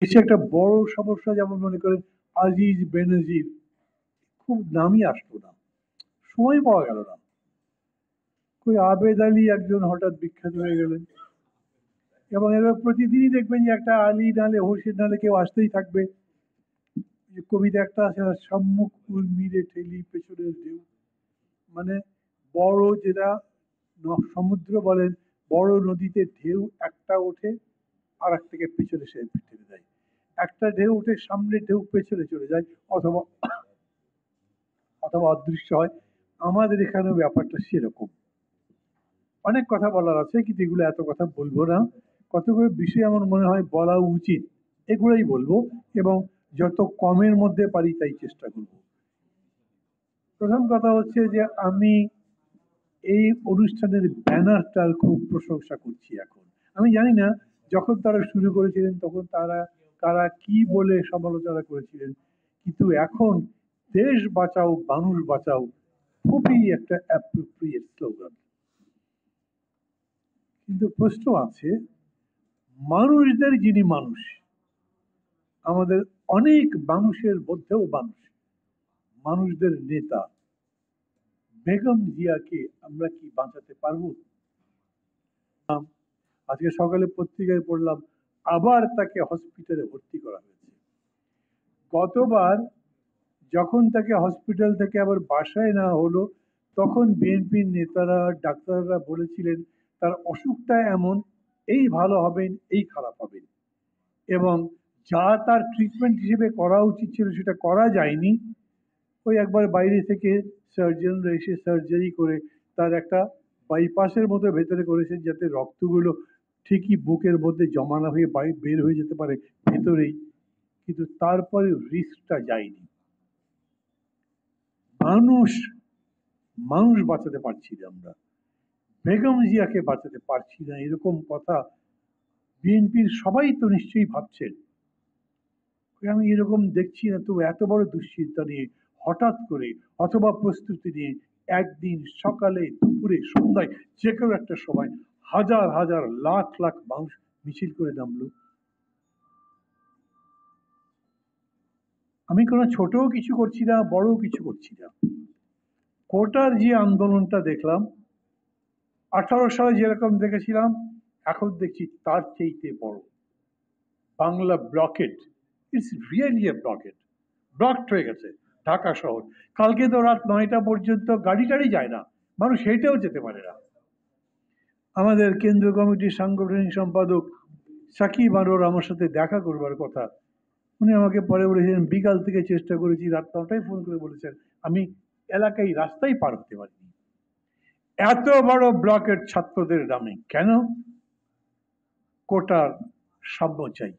দেশে একটা বড় সমস্যা, যেমন মনে করেন আজিজ বেনজির, খুব নামই আসতো না, সময় পাওয়া গেল না। ওই আবেদ আলী একজন হঠাৎ বিখ্যাত হয়ে গেলেন, এবং এবার প্রতিদিনই দেখবেন যে একটা আলী নালে হোসেন নালে কেউ আসতেই থাকবে। যে কবিতা একটা আছে না, সম্মুখ উর্মিরে ঠেলি পেছনের ঢেউ, মানে বড় যেটা সমুদ্র বলেন, বড় নদীতে ঢেউ একটা ওঠে আর একটাকে পেছনে সে ঠেলে দেয়, একটা ঢেউ উঠে সামনে, ঢেউ পেছনে চলে যায়, অথবা অথবা অদৃশ্য হয়। আমাদের এখানেও ব্যাপারটা সেরকম। অনেক কথা বলার আছে, কিন্তু এগুলো এত কথা বলবো না। কতগুলো বিষয় আমার মনে হয় বলা উচিত, এগুলোই বলবো, এবং যত কমের মধ্যে পারি তাই চেষ্টা করব। প্রথম কথা হচ্ছে যে আমি এই অনুষ্ঠানের ব্যানারটার খুব প্রশংসা করছি। এখন আমি জানি না যখন তারা শুরু করেছিলেন তখন তারা কারা কি বলে সমালোচনা করেছিলেন, কিন্তু এখন দেশ বাঁচাও মানুষ বাঁচাও খুবই একটা অ্যাপ্রোপ্রিয়েট স্লোগান। কিন্তু প্রশ্ন আছে, মানুষদের যিনি মানুষ, আমাদের অনেক মানুষের মধ্যেও মানুষ, মানুষদের নেতা বেগম জিয়াকে আমরা কি বাঁচাতে পারবো? আজকে সকালে পত্রিকায় পড়লাম আবার তাকে হসপিটালে ভর্তি করা হয়েছে। গতবার যখন তাকে হসপিটাল থেকে আবার বাসায় নেওয়া হলো, তখন বিএনপির নেতারা ডাক্তাররা বলেছিলেন তার অসুখটা এমন, এই ভালো হবেন এই খারাপ হবেন, এবং যা তার ট্রিটমেন্ট হিসেবে করা উচিত ছিল সেটা করা যায়নি। ওই একবার বাইরে থেকে সার্জনরা এসে সার্জারি করে তার একটা বাইপাসের মতো ভেতরে করেছেন, যাতে রক্তগুলো ঠিকই বুকের মধ্যে জমা না হয়ে বের হয়ে যেতে পারে ভেতরেই, কিন্তু তারপরে রিস্কটা যায়নি। মানুষ মানুষ বাঁচাতে পারছি না আমরা, বেগম জিয়াকে বাঁচাতে পারছি না, এরকম কথা বিএনপির সবাই তো নিশ্চয়ই ভাবছেন। আমি এরকম দেখছি না তো, এত বড় দুশ্চিন্তা নিয়ে হঠাৎ করে অথবা প্রস্তুতি নিয়ে একদিন সকালে দুপুরে সন্ধ্যায় যে কোনো একটা সময় হাজার হাজার লাখ লাখ মানুষ মিছিল করে নামলো। আমি কোনো ছোটও কিছু করছি না, বড়ও কিছু করছি না। কোটার যে আন্দোলনটা দেখলাম, 18 সালে যেরকম দেখেছিলাম এখন দেখছি তার চাইতে বড়। Bangla blocked, it's really A blocked, blocked হয়ে গেছে ঢাকা শহর। কালকে তো রাত 9টা পর্যন্ত গাড়ি টাড়ি যায় না, মানুষ হেঁটেও যেতে পারে না। আমাদের কেন্দ্রীয় কমিটির সাংগঠনিক সম্পাদক সাকিব আনোয়ার আমার সাথে দেখা করবার কথা, উনি আমাকে পরে বলেছেন বিকাল থেকে চেষ্টা করেছি, রাত 9টায় ফোন করে বলেছেন আমি এলাকায় রাস্তায় পার হতে পারিনি। এত বড় ব্লকের ছাত্রদের নামে কেন? কোটার সাম্য চাই,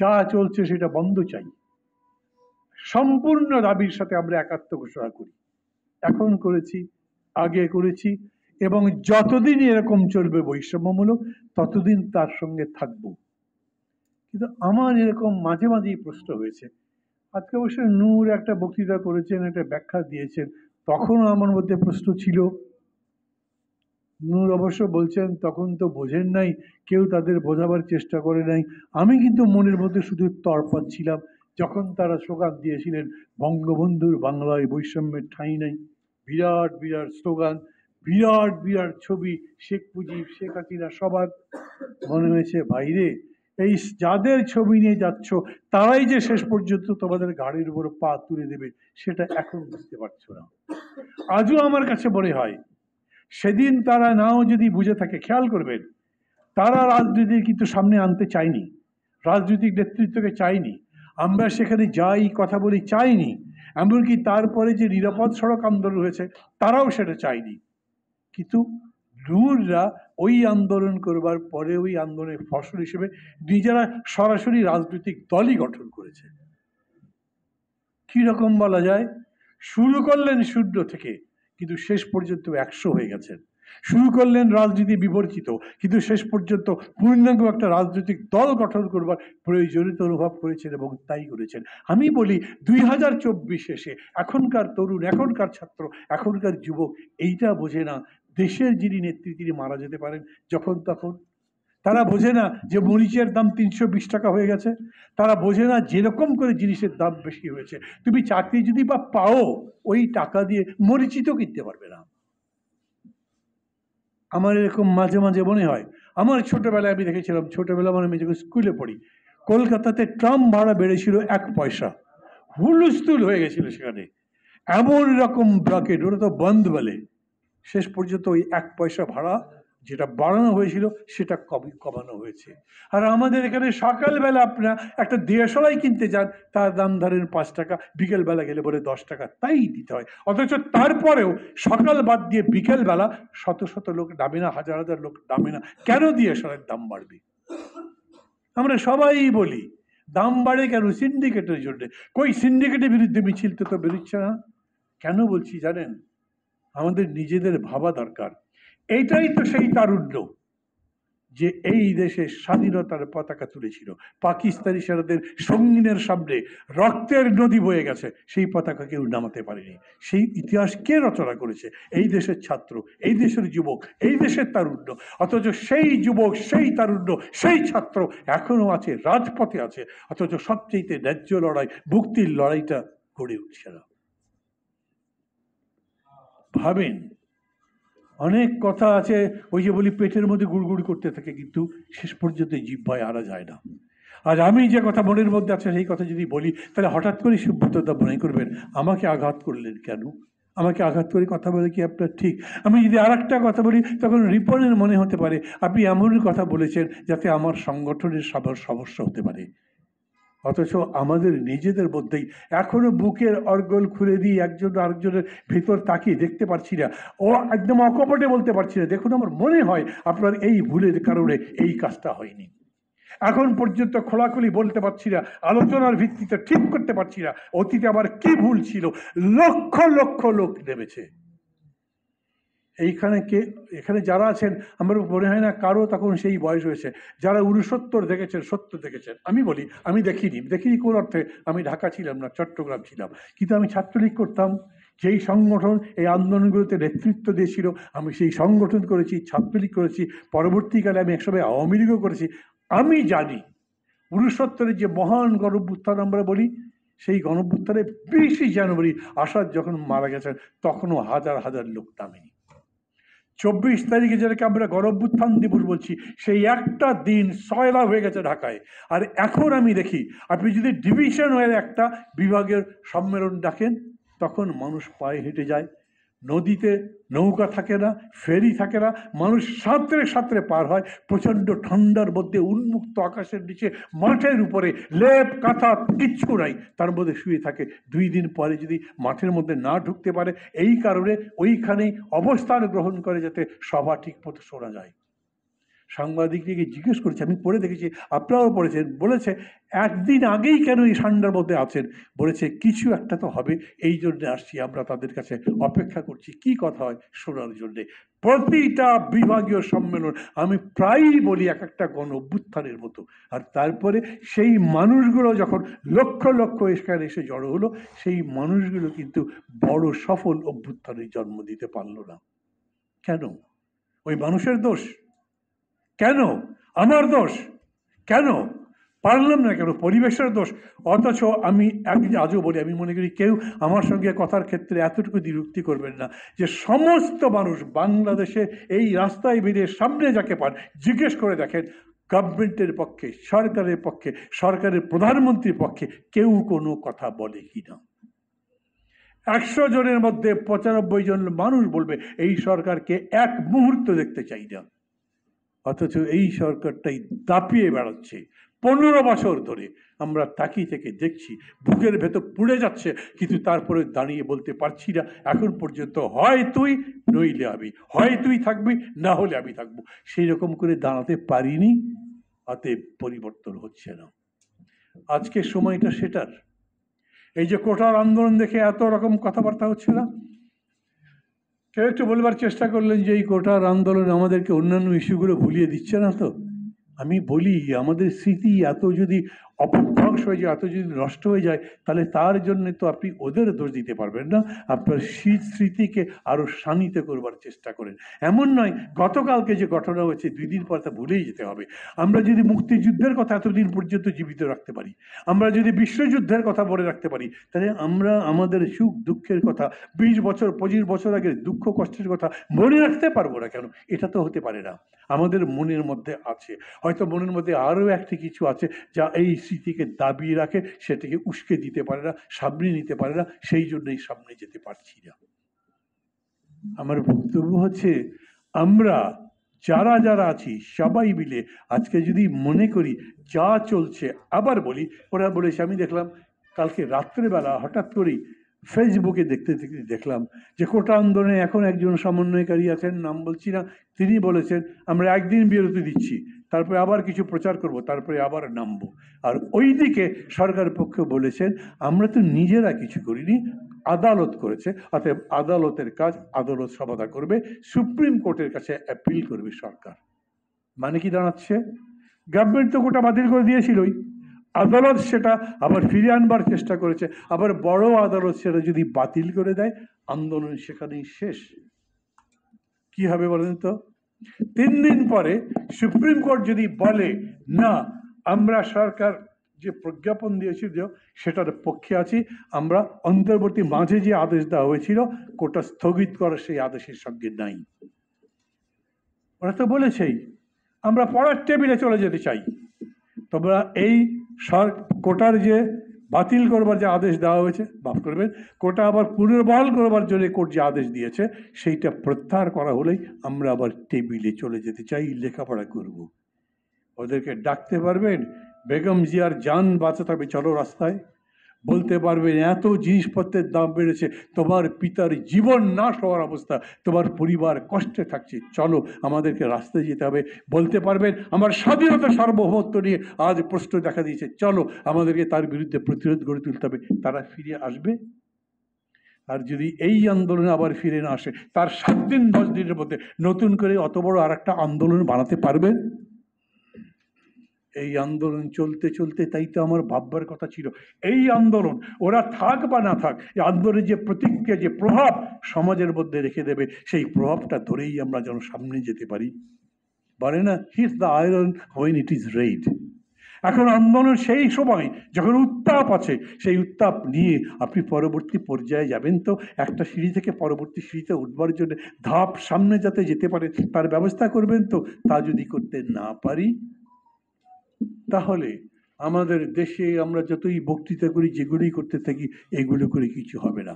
যা চলছে সেটা বন্ধ চাই, সম্পূর্ণ দাবির সাথে আমরা একাত্ম ঘোষণা করি। এখন করেছি, আগে করেছি, এবং যতদিন এরকম চলবে বৈষম্যমূলক ততদিন তার সঙ্গে থাকবো। কিন্তু আমার এরকম মাঝে মাঝেই প্রশ্ন হয়েছে, আজকে অবশ্য নূর একটা বক্তৃতা করেছেন, একটা ব্যাখ্যা দিয়েছেন, তখনও আমার মধ্যে প্রশ্ন ছিল। নূর অবশ্য বলছেন তখন তো বোঝেন নাই, কেউ তাদের বোঝাবার চেষ্টা করে নাই। আমি কিন্তু মনের মধ্যে শুধু তড়পাচ্ছিলাম যখন তারা স্লোগান দিয়েছিলেন বঙ্গবন্ধুর বাংলায় বৈষম্যের ঠাঁই নাই, বিরাট বিরাট স্লোগান, বিরাট বিরাট ছবি, শেখ মুজিব শেখ হাসিনা সবার। মনে হয়েছে বাইরে এই যাদের ছবি নিয়ে যাচ্ছ তারাই যে শেষ পর্যন্ত তোমাদের গাড়ির উপর পা তুলে দেবে সেটা এখন বুঝতে পারছো না। আজও আমার কাছে মনে হয় সেদিন তারা নাও যদি বুঝে থাকে, খেয়াল করবেন তারা রাজনীতি কিন্তু সামনে আনতে চায়নি, রাজনৈতিক নেতৃত্বকে চায়নি, আমরা সেখানে যাই কথা বলি চাইনি, এমনকি তারপরে যে নিরাপদ সড়ক আন্দোলন হয়েছে তারাও সেটা চায়নি। কিন্তু নূররা ওই আন্দোলন করবার পরে ওই আন্দোলনের ফসল হিসেবে নিজেরা সরাসরি রাজনৈতিক দলই গঠন করেছে। কি রকম বলা যায়, শুরু করলেন 0 থেকে, কিন্তু শেষ পর্যন্ত 100 হয়ে গেছেন। শুরু করলেন রাজনীতি বিবর্জিত, কিন্তু শেষ পর্যন্ত পূর্ণাঙ্গ একটা রাজনৈতিক দল গঠন করবার প্রয়োজনীয়তা অনুভব করেছেন এবং তাই করেছেন। আমি বলি 2024 এসে এখনকার তরুণ, এখনকার ছাত্র, এখনকার যুবক এইটা বোঝে না দেশের যিনি নেত্রী তিনি মারা যেতে পারেন যখন তখন, তারা বোঝে না যে মরিচের দাম 320 টাকা হয়ে গেছে। তারা বোঝে না যেরকম করে জিনিসের দাম বেশি হয়েছে, তুমি চাকরি যদি বা পাও, ওই টাকা দিয়ে মরিচই তো কিনতে পারবে না। আমার এরকম মাঝে মাঝে মনে হয়, আমার ছোটবেলায় আমি দেখেছিলাম, ছোটবেলা মানে আমি যখন স্কুলে পড়ি, কলকাতাতে ট্রাম ভাড়া বেড়েছিল 1 পয়সা, হুলস্থুল হয়ে গেছিল সেখানে, এমন রকম ব্লকেট, ওরা তো বন্ধ বলে। শেষ পর্যন্ত ওই 1 পয়সা ভাড়া যেটা বাড়ানো হয়েছিল সেটা কমানো হয়েছে। আর আমাদের এখানে সকালবেলা আপনারা একটা দেশলাই কিনতে যান, তার দাম ধরেন 5 টাকা, বিকেলবেলা গেলে বলে 10 টাকা, তাই দিতে হয়। অথচ তারপরেও সকাল বাদ দিয়ে বিকেলবেলা শত শত লোক নামে না, হাজার হাজার লোক নামে না। কেন দেশলাইয়ের দাম বাড়বে? আমরা সবাই বলি দাম বাড়ে কেন? সিন্ডিকেটের জন্য। কই সিন্ডিকেটের বিরুদ্ধে মিছিল তো বেরোচ্ছে না কেন? বলছি জানেন, আমাদের নিজেদের ভাবা দরকার। এইটাই তো সেই তারুণ্য যে এই দেশে স্বাধীনতার পতাকা তুলেছিল, পাকিস্তানি সেনাদের সঙ্গিনের সামনে রক্তের নদী বয়ে গেছে, সেই পতাকা কেউ নামাতে পারেনি। সেই ইতিহাস কে রচনা করেছে? এই দেশের ছাত্র, এই দেশের যুবক, এই দেশের তারুণ্য। অথচ সেই যুবক, সেই তারুণ্য, সেই ছাত্র এখনো আছে, রাজপথে আছে, অথচ সবচেয়ে ন্যায্য লড়াই, মুক্তির লড়াইটা গড়ে উঠছে না। ভাবেন, অনেক কথা আছে, ওই যে বলি পেটের মধ্যে গুড়গুড় করতে থাকে, কিন্তু শেষ পর্যন্ত জিহ্বায় আনা যায় না। আর আমি যে কথা মনের মধ্যে আছে সেই কথা যদি বলি, তাহলে হঠাৎ করে সুব্রতদা মনে করবেন আমাকে আঘাত করলেন কেন? আমাকে আঘাত করে কথা বলে কি আপনার ঠিক? আমি যদি আর একটা কথা বলি, তখন রিপনের মনে হতে পারে আপনি এমন কথা বলেছেন যাতে আমার সংগঠনের সমস্যা হতে পারে। অথচ আমাদের নিজেদের মধ্যেই এখনো বুকের অর্গল খুলে দিয়ে একজন আরেকজনের ভিতর তাকিয়ে দেখতে পারছি না, ও একদম অকপটে বলতে পারছি না, দেখুন আমার মনে হয় আপনার এই ভুলের কারণে এই কাজটা হয়নি। এখন পর্যন্ত খোলাখুলি বলতে পারছি না, আলোচনার ভিত্তিতে ঠিক করতে পারছি না অতীতে আমার কি ভুল ছিল। লক্ষ লক্ষ লোক নেমেছে এইখানে। এখানে যারা আছেন আমার মনে হয় না কারো তখন সেই বয়স হয়েছে যারা 69 দেখেছেন, 70 দেখেছেন। আমি বলি আমি দেখিনি কোন অর্থে, আমি ঢাকা ছিলাম না, চট্টগ্রাম ছিলাম, কিন্তু আমি ছাত্রলীগ করতাম। যেই সংগঠন এই আন্দোলনগুলোতে নেতৃত্ব দিয়েছিল, আমি সেই সংগঠন করেছি, ছাত্রলীগ করেছি, পরবর্তীকালে আমি একসময় আওয়ামী লীগও করেছি। আমি জানি 69 যে মহান গণঅভ্যুত্থান আমরা বলি, সেই গণঅভ্যুত্থানে 20 জানুয়ারি আসাদ যখন মারা গেছেন, তখনও হাজার হাজার লোক নামেনি। 24 তারিখে যেটাকে আমরা গণঅভ্যুত্থান দিবস বলছি, সেই একটা দিন সয়লা হয়ে গেছে ঢাকায়। আর এখন আমি দেখি আপনি যদি ডিভিশন হয়ে একটা বিভাগের সম্মেলন ডাকেন, তখন মানুষ পায়ে হেঁটে যায়, নদীতে নৌকা থাকে না, ফেরি থাকে না, মানুষ সাঁতরে সাঁতরে পার হয় প্রচণ্ড ঠান্ডার মধ্যে, উন্মুক্ত আকাশের নিচে, মাঠের উপরে লেপ কাঁথা কিচ্ছু নাই, তার মধ্যে শুয়ে থাকে। 2 দিন পরে যদি মাঠের মধ্যে না ঢুকতে পারে, এই কারণে ওইখানেই অবস্থান গ্রহণ করে যাতে সভা ঠিক মতো শোনা যায়। সাংবাদিককে জিজ্ঞেস করেছি, আমি পড়ে দেখেছি, আপনারাও পড়েছেন, বলেছে একদিন আগেই কেন এই ঠান্ডার মধ্যে আছেন? বলেছে কিছু একটা তো হবে, এই জন্য আসছি, আমরা তাদের কাছে অপেক্ষা করছি কি কথা হয় শোনার জন্য। প্রতিটা বিভাগীয় সম্মেলন আমি প্রায়ই বলি এক একটা গণ অভ্যুত্থানের মতো। আর তারপরে সেই মানুষগুলো যখন লক্ষ লক্ষ এখানে এসে জড়ো হলো, সেই মানুষগুলো কিন্তু বড় সফল অভ্যুত্থানের জন্ম দিতে পারলো না। কেন? ওই মানুষের দোষ? কেন আমার দোষ? কেন পারলাম না? কেন পরিবেশের দোষ? অথচ আমি আজও বলি, আমি মনে করি কেউ আমার সঙ্গে কথার ক্ষেত্রে এতটুকু দ্বিরুক্তি করবেন না যে সমস্ত মানুষ বাংলাদেশে এই রাস্তায় বেরিয়ে সামনে যাকে পান জিজ্ঞেস করে দেখেন, গভর্নমেন্টের পক্ষে, সরকারের পক্ষে, সরকারের প্রধানমন্ত্রীর পক্ষে কেউ কোনো কথা বলে কিনা? 100 জনের মধ্যে 95 জন মানুষ বলবে এই সরকারকে এক মুহূর্ত দেখতে চাই না। অথচ এই সরকারটাই দাপিয়ে বেড়াচ্ছে 15 বছর ধরে। আমরা তাকিয়ে থেকে দেখছি, বুকের ভেতর পুড়ে যাচ্ছে, কিন্তু তারপরে দাঁড়িয়ে বলতে পারছি না এখন পর্যন্ত, হয় তুই নইলে আমি, হয় তুই থাকবি না হলে আমি থাকবো। সেই রকম করে দাঁড়াতে পারিনি, অতএব পরিবর্তন হচ্ছে না। আজকে সময়টা সেটার। এই যে কোটার আন্দোলন দেখে এত রকম কথাবার্তা হচ্ছে না, কেউ একটু বলবার চেষ্টা করলেন যে এই কোটার আন্দোলন আমাদেরকে অন্যান্য ইস্যুগুলো ভুলিয়ে দিচ্ছে না তো? আমি বলি আমাদের স্মৃতি এত যদি অপভ্রংশ হয়ে যায়, এত যদি নষ্ট হয়ে যায়, তাহলে তার জন্য তো আপনি ওদের দোষ দিতে পারবেন না। আপনার স্মৃতিকে আরো শানিত করবার চেষ্টা করেন। এমন নয় গতকালকে যে ঘটনা হয়েছে 2 দিন পর তা ভুলেই যেতে হবে। আমরা যদি মুক্তিযুদ্ধের কথা এতদিন পর্যন্ত জীবিত রাখতে পারি, আমরা যদি বিশ্বযুদ্ধের কথা বলে রাখতে পারি, তাহলে আমরা আমাদের সুখ দুঃখের কথা, 20 বছর 25 বছর আগের দুঃখ কষ্টের কথা মনে রাখতে পারবো না কেন? এটা তো হতে পারে না। আমাদের মনের মধ্যে আছে, হয়তো মনের মধ্যে আরো একটি কিছু আছে যা এই স্মৃতিকে দাবিয়ে রাখে, সেটাকে উস্কে দিতে পারে না, সামনে নিতে পারে না, সেই জন্যই সামনে যেতে পারছি না। আমার বক্তব্য হচ্ছে, আমরা যারা যারা আছি সবাই মিলে আজকে যদি মনে করি যা চলছে, আবার বলি, ওরা বলেছে, আমি দেখলাম কালকে রাত্রেবেলা হঠাৎ করেই ফেসবুকে দেখতে দেখতে দেখলাম যে কোটা আন্দোলনে এখন একজন সমন্বয়কারী আছেন, নাম বলছি না, তিনি বলেছেন আমরা একদিন বিরতি দিচ্ছি, তারপরে আবার কিছু প্রচার করব, তারপরে আবার নামবো। আর ওইদিকে সরকার পক্ষ বলেছেন আমরা তো নিজেরা কিছু করিনি, আদালত করেছে, অতএব আদালতের কাজ আদালত সমাধান করবে, সুপ্রিম কোর্টের কাছে অ্যাপিল করবে সরকার। মানে কি দাঁড়াচ্ছে? গভর্নমেন্ট তো কোটা বাতিল করে দিয়েছিলই, আদালত সেটা আবার ফিরে আনবার চেষ্টা করেছে, আবার বড় আদালত সেটা যদি বাতিল করে দেয়, আন্দোলন সেখানেই শেষ। কি হবে বলেন তো? 3 দিন পরে সুপ্রিম কোর্ট যদি বলে না, আমরা সরকার যে প্রজ্ঞাপন দিয়েছিল সেটার পক্ষে আছি, আমরা অন্তর্বর্তী মাঝে যে আদেশ দেওয়া হয়েছিল কোটা স্থগিত করার সেই আদেশের সঙ্গে নাই। ওরা তো বলেছেই আমরা পড়ার টেবিলে চলে যেতে চাই। তোমরা এই কোটার যে বাতিল করবার যে আদেশ দেওয়া হয়েছে, মাফ করবেন, কোটা আবার পুনর্বহাল করবার জন্য কোর্ট যে আদেশ দিয়েছে সেইটা প্রত্যাহার করা হলেই আমরা আবার টেবিলে চলে যেতে চাই, লেখাপড়া করব। ওদেরকে ডাকতে পারবেন, বেগম জিয়ার জান বাঁচাতে হবে, চলো রাস্তায়। বলতে পারবেন এত জিনিসপত্রের দাম বেড়েছে, তোমার পিতার জীবন নাশ হওয়ার অবস্থা, তোমার পরিবার কষ্টে থাকছে, চলো আমাদেরকে রাস্তায় যেতে হবে। বলতে পারবেন আমার স্বাধীনতা সার্বভৌমত্ব নিয়ে আজ প্রশ্ন দেখা দিয়েছে, চলো আমাদেরকে তার বিরুদ্ধে প্রতিরোধ গড়ে তুলতে হবে। তারা ফিরে আসবে? আর যদি এই আন্দোলনে আবার ফিরে না আসে, তার 7 দিন 10 দিনের মধ্যে নতুন করে অত বড় আর একটা আন্দোলন বানাতে পারবেন? এই আন্দোলন চলতে চলতে, তাই তো আমার ভাববার কথা ছিল, এই আন্দোলন ওরা থাক বা না থাক, এই আন্দোলনের যে প্রতিক্রিয়া, যে প্রভাব সমাজের মধ্যে রেখে দেবে, সেই প্রভাবটা ধরেই আমরা যেন সামনে যেতে পারি। বলে না, hits the iron when it is red. এখন আন্দোলন সেই সময় যখন উত্তাপ আছে, সেই উত্তাপ নিয়ে আপনি পরবর্তী পর্যায়ে যাবেন। তো একটা সিঁড়ি থেকে পরবর্তী সিঁড়িতে উঠবার জন্য ধাপ সামনে যাতে যেতে পারে তার ব্যবস্থা করবেন। তো তা যদি করতে না পারি, তাহলে আমাদের দেশে আমরা যতই বক্তৃতা করি, যেগুলি করতে থাকি, এগুলো করে কিছু হবে না।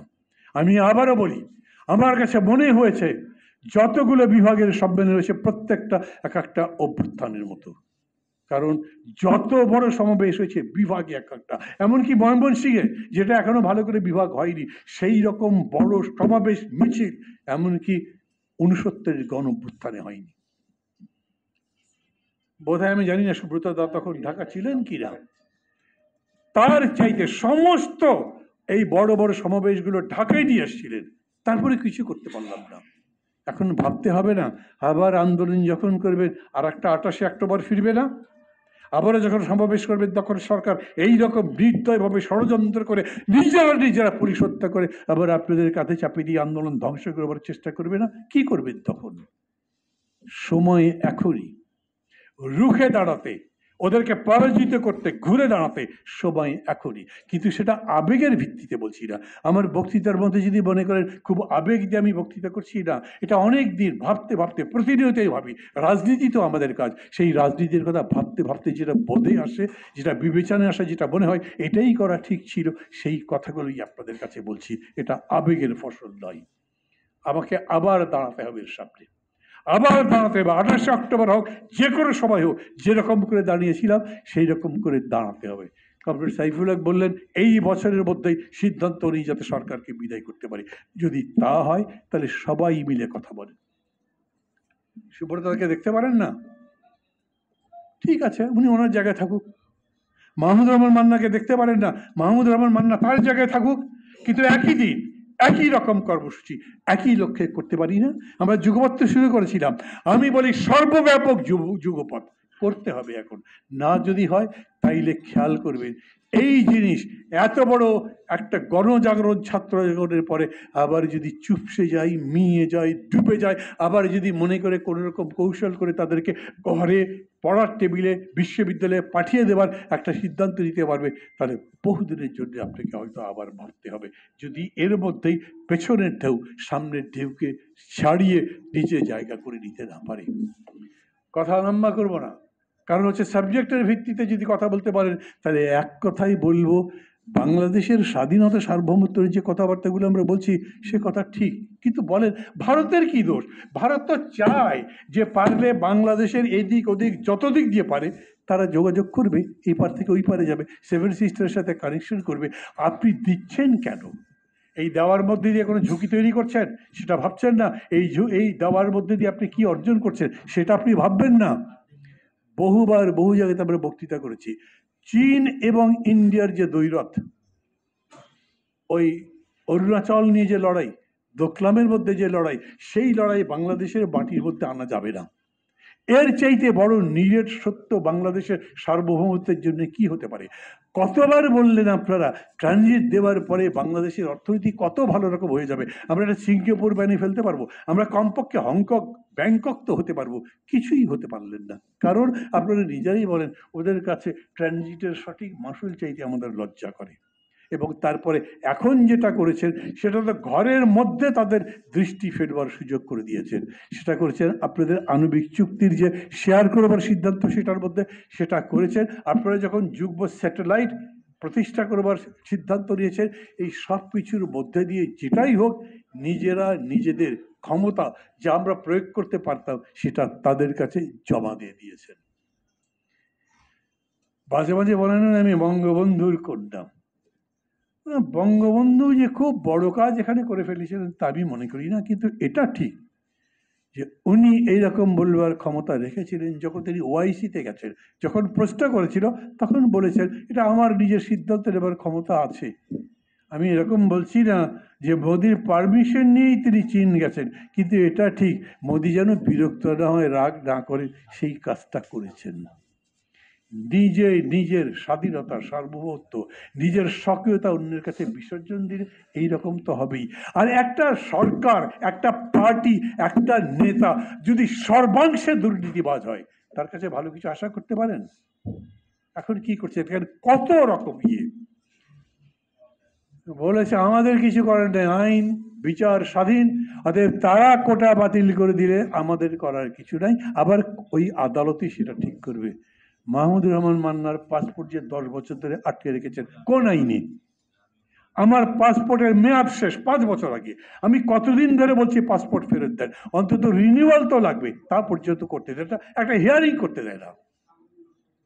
আমি আবারও বলি, আমার কাছে মনে হয়েছে যতগুলো বিভাগের সম্মেলন হয়েছে প্রত্যেকটা এক একটা অভ্যুত্থানের মতো। কারণ যত বড় সমাবেশ হয়েছে বিভাগে এক একটা, এমনকি ময়মনসিংহে যেটা এখনো ভালো করে বিভাগ হয়নি, সেই রকম বড় সমাবেশ মিছিল এমনকি 69-এর গণ অভ্যুত্থানে হয়নি। বোধহয় আমি জানি না সুব্রত দা তখন ঢাকা ছিলেন কিনা, তার চাইতে সমস্ত এই বড় বড় সমাবেশগুলো ঢাকায় নিয়ে এসেছিলেন, তারপরে কিছু করতে পারলাম না। এখন ভাবতে হবে না আবার আন্দোলন যখন করবেন আর একটা 28শে অক্টোবর ফিরবে না? আবারও যখন সমাবেশ করবেন তখন সরকার এই রকম নির্দয়ভাবে ষড়যন্ত্র করে নিজেরা পুলিশ হত্যা করে আবার আপনাদের কাঁধে চাপিয়ে দিয়ে আন্দোলন ধ্বংস করবার চেষ্টা করবে না? কি করবেন তখন? সময় এখনই। রুখে দাঁড়াতে, ওদেরকে পরাজিত করতে, ঘুরে দাঁড়াতে সময় এখনই। কিন্তু সেটা আবেগের ভিত্তিতে বলছি না। আমার বক্তৃতার মধ্যে যদি মনে করেন খুব আবেগ দিয়ে আমি বক্তৃতা করছি, না, এটা অনেক দিন ভাবতে ভাবতে, প্রতিনিয়তই ভাবি। রাজনীতি তো আমাদের কাজ, সেই রাজনীতির কথা ভাবতে ভাবতে যেটা বোধে আসে, যেটা বিবেচনায় আসে, যেটা মনে হয় এটাই করা ঠিক ছিল, সেই কথাগুলোই আপনাদের কাছে বলছি। এটা আবেগের ফসল নয়। আমাকে আবার দাঁড়াতে হবে এর সামনে, আবার দাঁড়াতে হবে। 28শে অক্টোবর হোক, যে কোনো সময় হোক, যেরকম করে দাঁড়িয়েছিলাম সেই রকম করে দাঁড়াতে হবে। কমরেড সাইফুল হক বললেন এই বছরের মধ্যেই সিদ্ধান্ত নিয়ে যাতে সরকারকে বিদায় করতে পারি। যদি তা হয় তাহলে সবাই মিলে কথা বলেন। সুব্রতকে দেখতে পারেন না? ঠিক আছে, উনি ওনার জায়গায় থাকুক। মাহমুদুর রহমান মান্নাকে দেখতে পারেন না? মাহমুদুর রহমান মান্না তার জায়গায় থাকুক। কিন্তু একই দিন একই রকম কর্মসূচি একই লক্ষ্যে করতে পারি না? আমরা যুগপৎ শুরু করেছিলাম। আমি বলি সর্বব্যাপক যুগপৎ, করতে হবে এখন, না যদি হয় তাইলে খেয়াল করবেন এই জিনিস এত বড় একটা গণজাগরণ ছাত্র জাগরণের পরে আবার যদি চুপসে যায়, মিয়ে যায়, ডুবে যায়, আবার যদি মনে করে কোনো রকম কৌশল করে তাদেরকে ঘরে পড়ার টেবিলে বিশ্ববিদ্যালয়ে পাঠিয়ে দেওয়ার একটা সিদ্ধান্ত নিতে পারবে, তাহলে বহুদিনের জন্য আপনাকে হয়তো আবার ভাবতে হবে, যদি এর মধ্যেই পেছনের ঢেউ সামনের ঢেউকে ছাড়িয়ে নিজে জায়গা করে নিতে না পারে। কথা লম্বা করবো না, কারণ হচ্ছে সাবজেক্টের ভিত্তিতে যদি কথা বলতে পারেন তাহলে এক কথাই বলবো, বাংলাদেশের স্বাধীনতা সার্বভৌমত্বের যে কথাবার্তাগুলো আমরা বলছি সে কথা ঠিক, কিন্তু বলেন ভারতের কি দোষ? ভারত তো চায় যে পারলে বাংলাদেশের এদিক ওদিক যত দিক দিয়ে পারে তারা যোগাযোগ করবে, এই পার থেকে ওই পারে যাবে, সেভেন সিস্টারের সাথে কানেকশন করবে। আপনি দিচ্ছেন কেন? এই দেওয়ার মধ্যে দিয়ে কোনো ঝুঁকি তৈরি করছেন সেটা ভাবছেন না, এই দেওয়ার মধ্যে দিয়ে আপনি কি অর্জন করছেন সেটা আপনি ভাববেন না। বহুবার বহু জায়গাতে আমরা বক্তৃতা করেছি, চীন এবং ইন্ডিয়ার যে দ্বৈরথ, ওই অরুণাচল নিয়ে যে লড়াই, দোকলামের মধ্যে যে লড়াই, সেই লড়াই বাংলাদেশের মাটির মধ্যে আনা যাবে না। এর চাইতে বড় নিজের সত্য বাংলাদেশের সার্বভৌমত্বের জন্য কি হতে পারে? কতবার বললেন আপনারা ট্রানজিট দেওয়ার পরে বাংলাদেশের অর্থনীতি কত ভালো রকম হয়ে যাবে, আমরা একটা সিঙ্গাপুর বানিয়ে ফেলতে পারবো, আমরা কমপক্ষে হংকং ব্যাংকক তো হতে পারবো, কিছুই হতে পারলেন না। কারণ আপনারা নিজেরাই বলেন ওদের কাছে ট্রানজিটের সঠিক মাসুল চাইতে আমাদের লজ্জা করে। এবং তারপরে এখন যেটা করেছেন সেটা তো ঘরের মধ্যে তাদের দৃষ্টি ফেরবার সুযোগ করে দিয়েছেন, সেটা করেছেন আপনাদের আণবিক চুক্তির যে শেয়ার করবার সিদ্ধান্ত সেটার মধ্যে সেটা করেছেন, আপনারা যখন যুগ্ম স্যাটেলাইট প্রতিষ্ঠা করবার সিদ্ধান্ত নিয়েছেন, এই সব কিছুর মধ্যে দিয়ে যেটাই হোক নিজেরা নিজেদের ক্ষমতা যা আমরা প্রয়োগ করতে পারতাম সেটা তাদের কাছে জমা দিয়ে দিয়েছেন। মাঝে মাঝে বলেন আমি বঙ্গবন্ধুর কন্যা, বঙ্গবন্ধু যে খুব বড় কাজ এখানে করে ফেলেছিলেন তা আমি মনে করি না, কিন্তু এটা ঠিক যে উনি এইরকম বলবার ক্ষমতা রেখেছিলেন। যখন তিনি ওআইসিতে গেছেন, যখন প্রশ্ন করেছিল তখন বলেছেন এটা আমার নিজের সিদ্ধান্ত নেবার ক্ষমতা আছে। আমি এরকম বলছি না যে মোদির পারমিশন নিয়েই তিনি চীন গেছেন, কিন্তু এটা ঠিক মোদি যেন বিরক্ত না হয়, রাগ না করে সেই কাজটা করেছেন। নিজের স্বাধীনতা সার্বভৌমত্ব নিজের সক্রিয়তা অন্যের কাছে বিসর্জন দিলে এইরকম তো হবেই। আর একটা সরকার, একটা পার্টি, একটা নেতা যদি সর্বাংশে দুর্নীতিবাজ হয় তার কাছে ভালো কিছু আশা করতে পারেন? এখন কি করছে, কত রকম বলেছে আমাদের কিছু করার নেই, আইন বিচার স্বাধীন, অতএব তারা কোটা বাতিল করে দিলে আমাদের করার কিছু নাই, আবার ওই আদালতই সেটা ঠিক করবে। মাহমুদুর রহমান মান্নার পাসপোর্ট যে 10 বছর ধরে আটকে রেখেছেন কোন আইনে? আমার পাসপোর্টের মেয়াদ শেষ 5 বছর আগে, আমি কতদিন ধরে বলছি পাসপোর্ট ফেরত দেন, অন্তত রিনিউয়াল তো লাগবে, তা পর্যন্ত করতে দেয় না, একটা হিয়ারিং করতে দেয় না।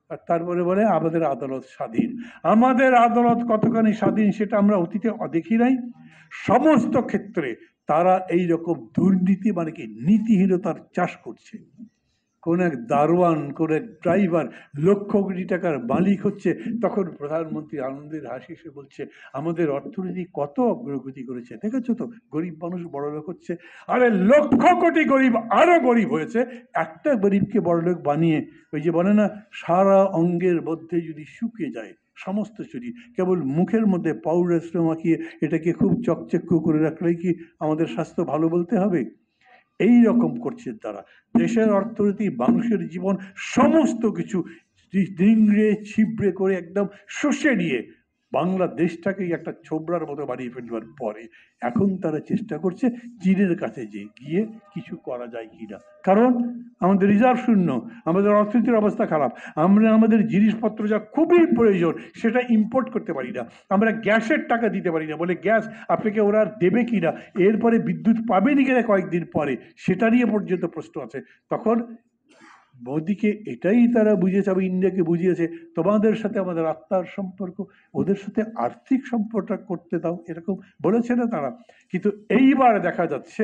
আর তারপরে বলে আমাদের আদালত স্বাধীন। আমাদের আদালত কতখানি স্বাধীন সেটা আমরা অতীতে দেখি নাই? সমস্ত ক্ষেত্রে তারা এই রকম দুর্নীতি মানে কি নীতিহীনতার চাষ করছে। কোন এক দারোয়ান, কোন এক ড্রাইভার লক্ষ কোটি টাকার মালিক হচ্ছে, তখন প্রধানমন্ত্রী আনন্দের হাসি সে বলছে আমাদের অর্থনীতি কত অগ্রগতি করেছে, দেখেছো তো, গরিব মানুষ বড়লোক হচ্ছে। আরে লক্ষ কোটি গরিব আরো গরিব হয়েছে, একটা গরিবকে বড়লোক বানিয়ে ওই যে বলে না সারা অঙ্গের মধ্যে যদি শুকিয়ে যায় সমস্ত শরীর, কেবল মুখের মধ্যে পাউডার মাখিয়ে এটাকে খুব চকচক করে রাখলেই কি আমাদের স্বাস্থ্য ভালো বলতে হবে? এই রকম করছে তারা, দেশের অর্থনীতি, মানুষের জীবন সমস্ত কিছু ডিংড়ে ছিবড়ে করে একদম শুষে নিয়ে বাংলাদেশটাকেই একটা ছোবড়ার মতো বানিয়ে ফেলবার পরে এখন তারা চেষ্টা করছে চীনের কাছে যে গিয়ে কিছু করা যায় কিনা। কারণ আমাদের রিজার্ভ শূন্য, আমাদের অর্থনীতির অবস্থা খারাপ, আমরা আমাদের জিনিসপত্র যা খুবই প্রয়োজন সেটা ইম্পোর্ট করতে পারি না, আমরা গ্যাসের টাকা দিতে পারি না, বলে গ্যাস আপনাকে ওরা দেবে কিনা, এরপরে বিদ্যুৎ পাবেনি কিনা কয়েকদিন পরে সেটা নিয়ে পর্যন্ত প্রশ্ন আছে। তখন মোদিকে এটাই তারা বুঝিয়েছে, ইন্ডিয়াকে বুঝিয়েছে তোমাদের সাথে আমাদের আত্মার সম্পর্ক, ওদের সাথে আর্থিক সম্পর্ক করতে দাও, এরকম বলেছে না তারা। কিন্তু এইবার দেখা যাচ্ছে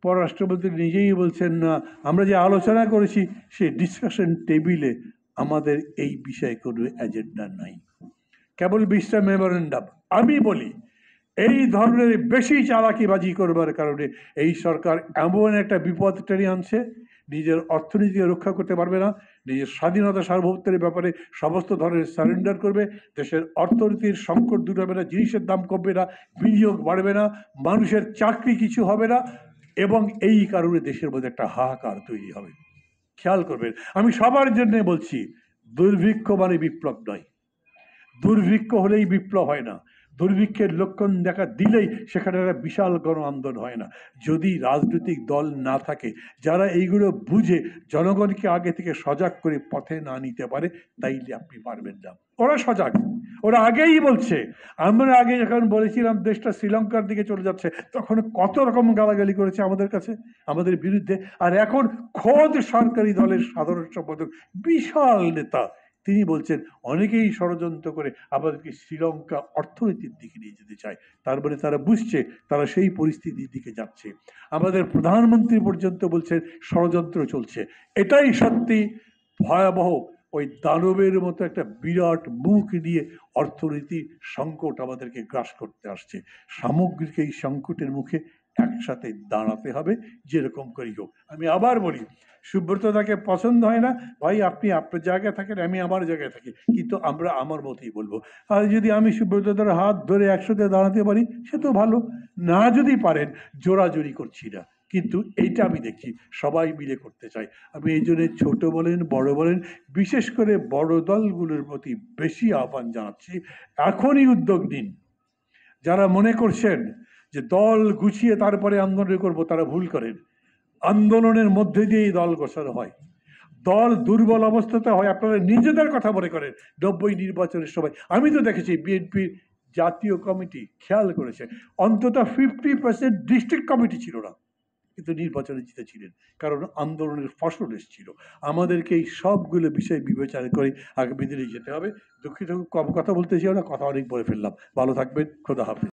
পররাষ্ট্রমন্ত্রী নিজেই বলছেন না, আমরা যে আলোচনা করেছি সেই ডিসকাশন টেবিলে আমাদের এই বিষয়ে কোনো এজেন্ডা নাই, কেবল বিশ্ব মেমোরেন্ডাম। আমি বলি এই ধরনের বেশি চালাকিবাজি করবার কারণে এই সরকার এমন একটা বিপদ টেনে আনছে, নিজের অর্থনীতিকে রক্ষা করতে পারবে না, নিজের স্বাধীনতা সার্বভৌমত্বের ব্যাপারে সমস্ত ধরনের সারেন্ডার করবে, দেশের অর্থনীতির সংকট দূর হবে না, জিনিসের দাম কমবে না, বিনিয়োগ বাড়বে না, মানুষের চাকরি কিছু হবে না, এবং এই কারণে দেশের মধ্যে একটা হাহাকার তৈরি হবে। খেয়াল করবেন, আমি সবার জন্য বলছি, দুর্ভিক্ষ মানে বিপ্লব নয়, দুর্ভিক্ষ হলেই বিপ্লব হয় না, দুর্ভিক্ষের লক্ষণ দেখা দিলেই সেখানে একটা বিশাল গণ আন্দোলন হয় না। যদি রাজনৈতিক দল না থাকে যারা এইগুলো বুঝে জনগণকে আগে থেকে সজাগ করে পথে না নিতে পারে, তাইলে আপনি পারবেন না। ওরা সজাগ, ওরা আগেই বলছে। আমরা আগে যখন বলেছিলাম দেশটা শ্রীলঙ্কার দিকে চলে যাচ্ছে, তখন কত রকম গালাগালি করেছে আমাদের কাছে, আমাদের বিরুদ্ধে। আর এখন খোদ সরকারি দলের সাধারণ সম্পাদক, বিশাল নেতা, তিনি বলছেন অনেকেই ষড়যন্ত্র করে আমাদেরকে শ্রীলঙ্কা অর্থনীতির দিকে নিয়ে যেতে চায়। তারপরে তারা বুঝছে তারা সেই পরিস্থিতির দিকে যাচ্ছে। আমাদের প্রধানমন্ত্রী পর্যন্ত বলছেন ষড়যন্ত্র চলছে। এটাই সত্যি ভয়াবহ। ওই দানবের মতো একটা বিরাট মুখ নিয়ে অর্থনীতির সংকট আমাদেরকে গ্রাস করতে আসছে। সামগ্রিক এই সংকটের মুখে একসাথে দাঁড়াতে হবে, যেরকম করেই হোক। আমি আবার বলি, সুব্রত দাকে পছন্দ হয় না, ভাই আপনি আপনার জায়গায় থাকেন, আমি আমার জায়গায় থাকি, কিন্তু আমরা আমার মতোই বলবো। আর যদি আমি সুব্রত দার হাত ধরে একসাথে দাঁড়াতে পারি সে তো ভালো, না যদি পারেন জোরাজুরি করছি না, কিন্তু এইটা আমি দেখছি সবাই মিলে করতে চাই। আমি এই জন্য ছোট বলেন বড় বলেন, বিশেষ করে বড় দলগুলোর প্রতি বেশি আহ্বান জানাচ্ছি, এখনই উদ্যোগ নিন। যারা মনে করছেন যে দল গুছিয়ে তারপরে আন্দোলন করবো, তারা ভুল করেন। আন্দোলনের মধ্যে দিয়েই দল গোছানো হয়। দল দুর্বল অবস্থাতে হয় আপনারা নিজেদের কথা মনে করেন। 90 নির্বাচনের সময় আমি তো দেখেছি বিএনপির জাতীয় কমিটি, খেয়াল করেছে, অন্তত 50% ডিস্ট্রিক্ট কমিটি ছিল না, কিন্তু নির্বাচনে জিতেছিলেন, কারণ আন্দোলনের ফসল এসেছিল। আমাদেরকে এই সবগুলো বিষয় বিবেচনা করে আগামী দিনে যেতে হবে। দুঃখিত, কম কথা বলতে চাই না, কথা অনেক বলে ফেললাম। ভালো থাকবেন, খোদা হাফেজ।